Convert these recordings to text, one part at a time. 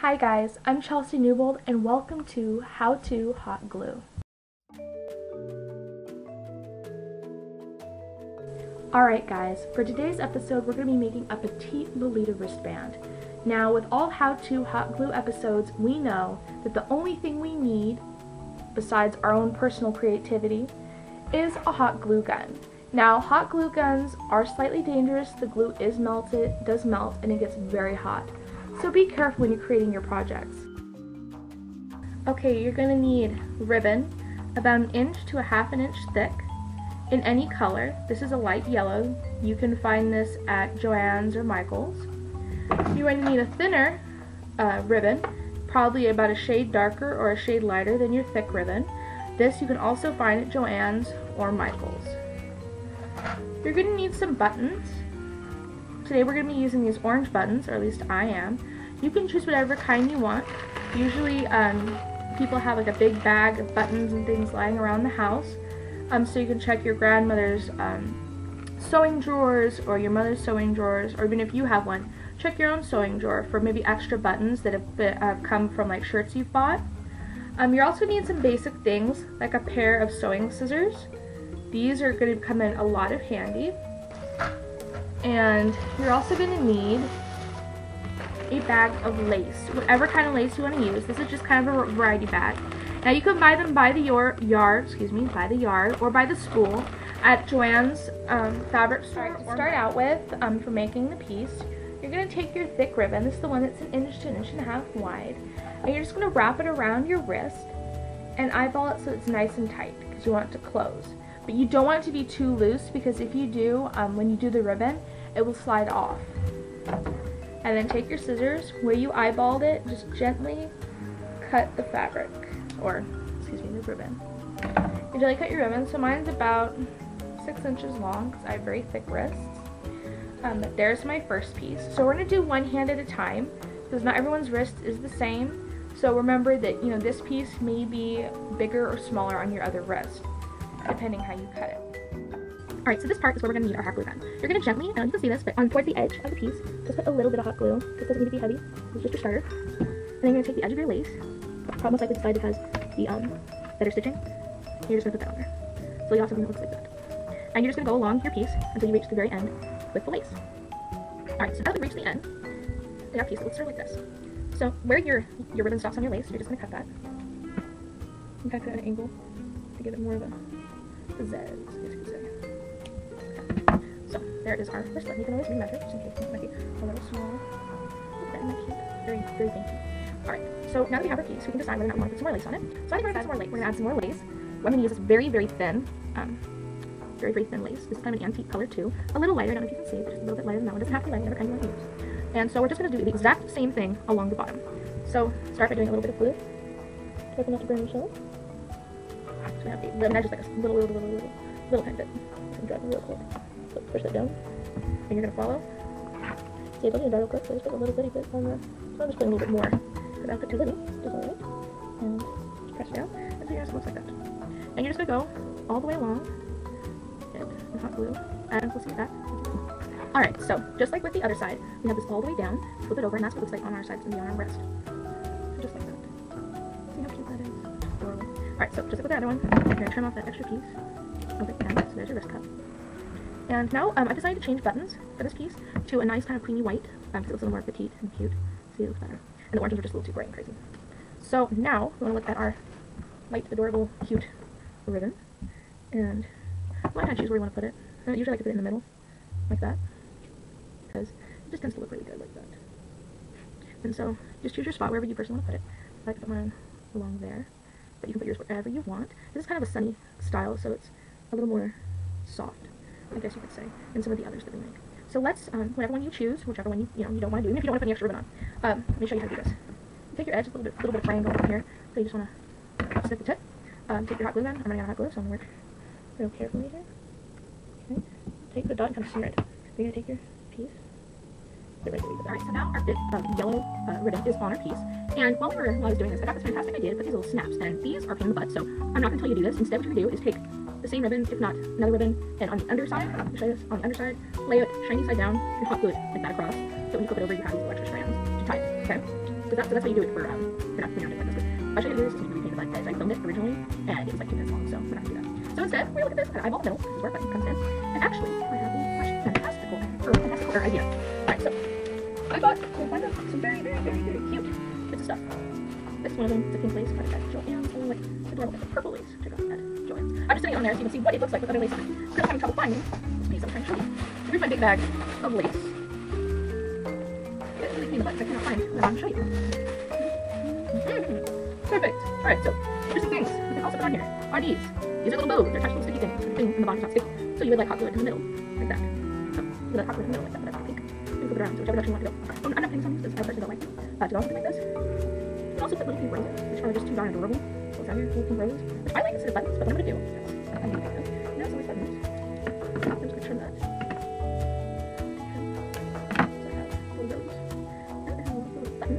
Hi guys, I'm Chelsea Newbold and welcome to How to Hot Glue. Alright guys, for today's episode we're going to be making a petite Lolita wristband. Now with all How to Hot Glue episodes, we know that the only thing we need, besides our own personal creativity, is a hot glue gun. Now hot glue guns are slightly dangerous, the glue does melt, and it gets very hot. So be careful when you're creating your projects. Okay, you're going to need ribbon, about 1 inch to 1/2 inch thick, in any color. This is a light yellow. You can find this at Joann's or Michael's. You're going to need a thinner ribbon, probably about a shade darker or a shade lighter than your thick ribbon. This you can also find at Joann's or Michael's. You're going to need some buttons. Today we're going to be using these orange buttons, or at least I am. You can choose whatever kind you want. Usually people have like a big bag of buttons and things lying around the house. So you can check your grandmother's sewing drawers or your mother's sewing drawers, or even if you have one, check your own sewing drawer for maybe extra buttons that have come from like shirts you've bought. You're also going to need some basic things like a pair of sewing scissors. These are going to come in a lot of handy. And you're also going to need a bag of lace, whatever kind of lace you want to use. This is just kind of a variety bag. Now you can buy them by the yard or by the spool at Joann's fabric store. To start out with, for making the piece, you're going to take your thick ribbon. This is the one that's 1 inch to 1.5 inches wide. And you're just going to wrap it around your wrist and eyeball it so it's nice and tight because you want it to close. But you don't want it to be too loose because if you do, when you do the ribbon, it will slide off. And then take your scissors, where you eyeballed it, just gently cut the fabric, or excuse me, the ribbon. You gently cut your ribbon, so mine's about 6 inches long because I have very thick wrists. But there's my first piece. So we're going to do one hand at a time because not everyone's wrist is the same. So remember that, you know, this piece may be bigger or smaller on your other wrist, depending how you cut it. Alright, so this part is where we're going to need our hot glue gun. You're going to gently, I don't know if you can see this, but towards the edge of the piece, just put a little bit of hot glue. This doesn't need to be heavy, it's just your starter. And then you're going to take the edge of your lace, most likely the side because the better stitching, and you're just going to put that on there. So you have something that looks like that. And you're just going to go along your piece until you reach the very end with the lace. Alright, so now that we reach the end, we have a piece that looks sort of like this. So where your ribbon stops on your lace, you're just going to cut that. You kind of cut at an angle to give it more of a zed, I guess you could say. So there is our first one. You can always remeasure just in case it might be a little small. Look at that, isn't that cute? Very, very dainty. Alright, so now that we have our piece, we can decide whether or not we want to put some more lace on it. So I think we're going to add some more lace. We're going to add some more lace. I'm going to use this very, very thin lace. This is kind of an antique color too. A little lighter, I don't know if you can see, but just a little bit lighter than that one. It doesn't have to be light, whatever kind you want to use. And so we're just going to do the exact same thing along the bottom. So start by doing a little bit of glue. Careful not to burn yourself. So we have the ribbon edge just like a little tiny bit. I'm driving real quick. So push that down, and you're going to follow. See, I told you to dry real quick, so I just put a little bitty bit on the, so I'm just putting a little bit more, because I put too little, which is alright, and just press down, and so yours looks like that. And you're just going to go all the way along, and hot glue, and we'll see that. Alright, so just like with the other side, we have this all the way down, flip it over, and that's what it looks like on our side, it's going to be on our wrist. So just like that. See how cute that is? Adorable. Alright, so just like with the other one, you're going to trim off that extra piece of the end, so there's your wrist cup. And now I decided to change buttons for this piece to a nice kind of creamy white because it looks a little more petite and cute. See, it looks better. And the oranges are just a little too bright and crazy. So now we want to look at our light, adorable, cute ribbon. And you want to choose where you want to put it. I usually like to put it in the middle, like that, because it just tends to look really good like that. And so just choose your spot wherever you personally want to put it. I like to put mine along there, but you can put yours wherever you want. This is kind of a sunny style, so it's a little more soft, I guess you could say, than some of the others that we make. So let's, whatever one you choose, whichever one you don't want to do, even if you don't want to put any extra ribbon on, let me show you how to do this. You take your edge, a little bit of triangle over here, so you just want to snip the tip. Take your hot glue gun. I'm running out of hot glue, so I'm going to work real carefully here. Okay. Take the dot and kind of smear it. You're going to take your piece. Alright, so now our bit of yellow ribbon is on our piece. And while I was doing this, I got this fantastic idea to put these little snaps, and these are a pain in the butt, so I'm not going to tell you to do this. Instead, what you're going to do is take the same ribbon, if not another ribbon, and on the underside, I'll show you this, on the underside, lay it shiny side down, and hot glue it like that across, so when you flip it over, you have these little extra strands to tie it, okay? This that's how you do it for not doing like this. But I should do this is really pain in the butt because I filmed it originally and it was like 2 minutes long, so we're not gonna do that. So instead, we're gonna look at this and eyeball the middle. This is where button comes in. And actually, I have a fantastical idea. Alright, so I thought we'll find out some very cute bits of stuff. This one of them is a pink lace, but it's at Joann's. I like adorable. It's a purple lace. Check out at Joann's. I'm just sitting it on there so you can see what it looks like with other laces. Because I'm having trouble finding this piece I'm trying to show you. So here's my big bag of lace. It's really pain in the butt, I cannot find what I'm going to show you. Perfect. Alright, so here's some things we can also put on here. Are these? These are little bows. They're attached to little sticky things. The thing in the bottom is not sticky. So you would like hot glue it in the middle, like that. So you would like hot glue it in the middle, like that, but that's not pink. You can flip it around, so whichever direction you want to go. I'm not putting some of these because I personally don't like to go something like this. You can also put little pink roses, which are just too darn adorable. So it's out here, little pink roses, which I like instead of buttons, but what I'm going to do is, I'm going to put them. Now some of these buttons. I'm just going to trim that. So I have little rose. And I have a little button.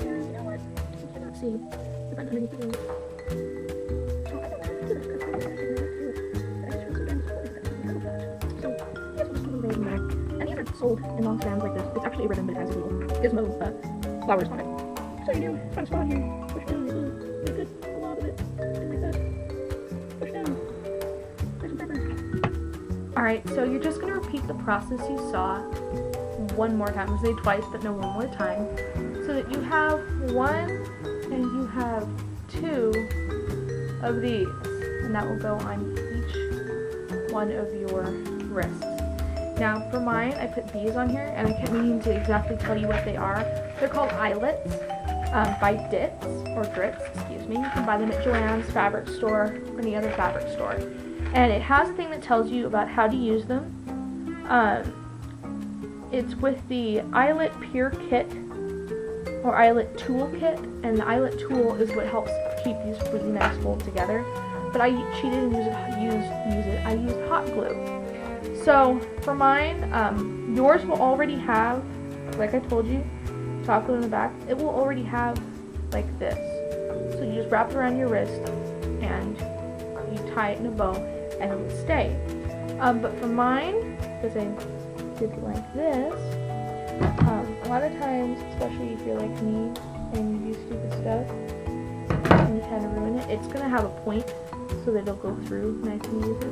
And you know what? You cannot see the button underneath the rose. So I don't know how to do that because I don't actually know how to do it. But I just feel so damn disappointed that I don't know that. So here's what little rose in there. And these are sold in long strands like this. It's actually a ribbon, but it has a little gizmo flowers on it. So you do find a spot here, push down, get a good blob of it, just like that. Push down, nice and pepper. Alright, so you're just going to repeat the process you saw one more time. I say twice, but no, one more time. So that you have 1 and you have 2 of these. And that will go on each one of your wrists. Now for mine, I put these on here, and I can't mean to exactly tell you what they are. They're called eyelets by Ditz, or Dritz, excuse me. You can buy them at Joann's fabric store or any other fabric store. And it has a thing that tells you about how to use them. It's with the Eyelet Pure Kit, or Eyelet Tool Kit, and the Eyelet Tool is what helps keep these really nice fold together. But I cheated and I used hot glue. So for mine, yours will already have, like I told you, hot glue in the back. It will already have like this. So you just wrap it around your wrist and you tie it in a bow and it will stay. But for mine, because I did it like this, a lot of times, especially if you're like me and you do stupid stuff and you kind of ruin it, it's going to have a point so that it'll go through nice and easy.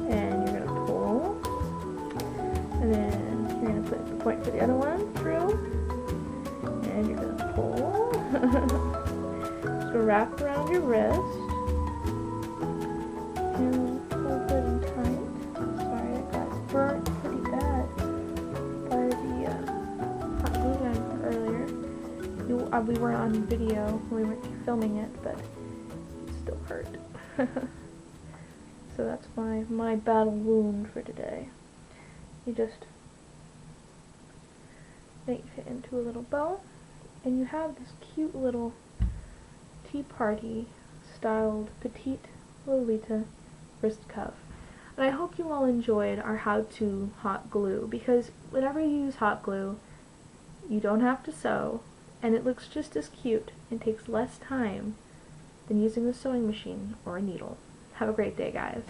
And you're going to pull, and then you're going to put the point for the other one through, and you're going to pull. So wrap around your wrist, and pull good and tight. Sorry, I got burnt pretty bad by the hot glue gun earlier. We weren't on video, we weren't filming it, but it still hurt. So that's my battle wound for today. You just make it into a little bow, and you have this cute little tea party styled petite lolita wrist cuff. And I hope you all enjoyed our how-to hot glue, because whenever you use hot glue, you don't have to sew, and it looks just as cute and takes less time than using a sewing machine or a needle. Have a great day, guys.